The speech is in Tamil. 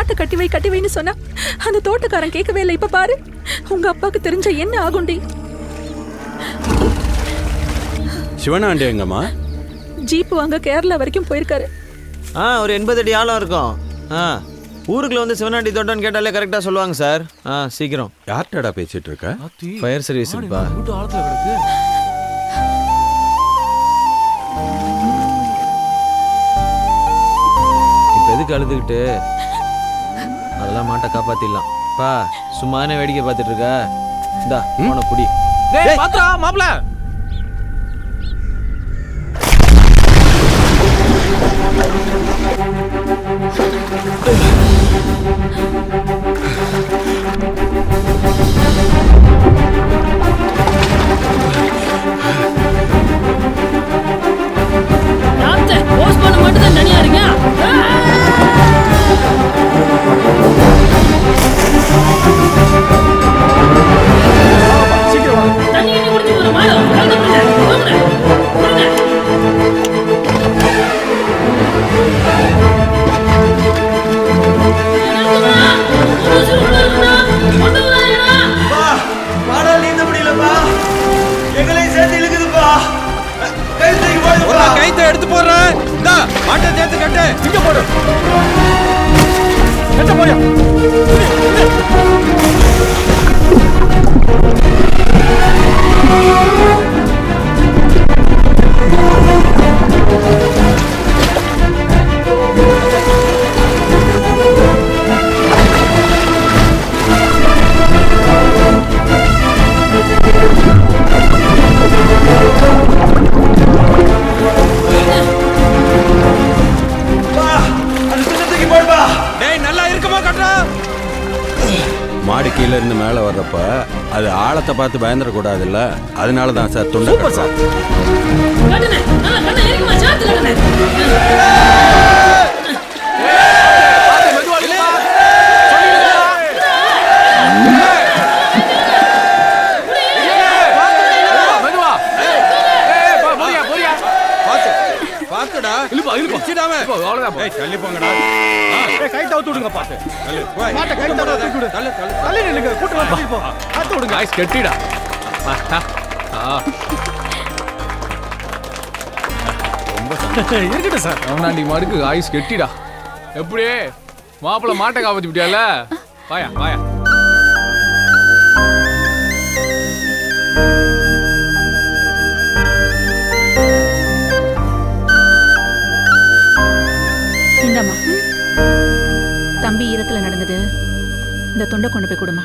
மாட்டை கட்டி வைன்னு சொன்னா அந்த தோட்டக்காரன் கேட்கவே இல்லை. இப்ப பாரு, உங்க அப்பாவுக்கு தெரிஞ்ச என்ன ஆகுண்டி? சிவனாண்டி எங்கம்மா? ஜீப்பு வாங்க கேரளா வரைக்கும் போயிருக்காரு. ஒரு 80 அடி ஆழம் இருக்கும். ஊருக்குள்ள வந்து சிவனாண்டி தோட்டம்னு கேட்டாலே கரெக்டா சொல்லுவாங்க சார். சீக்கிரம். யார்டா பேசிட்டு இருக்க? ஃபயர் சர்வீஸ் பா. ஆழத்துல கிடக்கு. இப்ப எதுக்கு அழுதுகிட்டு? அதெல்லாம் மாட்டை காப்பாத்திடலாம் பா. சும்மானே வேடிக்கை பார்த்துட்டு இருக்க. இந்தா போன புடி. டேய் பாத்ரா மாப்ள. கைத்தை எடுத்து போடுறேன். இந்தா மாட்டை சேர்த்து கட்டு. இங்க போடு. கட்ட போறியா? மாடு கீழே இருந்து மேலே வர்றப்ப அது ஆழத்தை பார்த்து பயந்துடக்கூடாதுல்ல, அதனால தான் சார் துண்டை சார். இருக்கட்டும் சார். அவனாண்டி மாடுக்கு ஆயுஸ் கெட்டிடா. எப்படி மாப்பிள்ள மாட்டை காப்பாத்தி விட்டியால? வாயா வாயா. இந்தம்மா, தம்பி ஈரத்துல நடந்தது. இந்த தொண்டை கொண்டு போய் கொடுமா.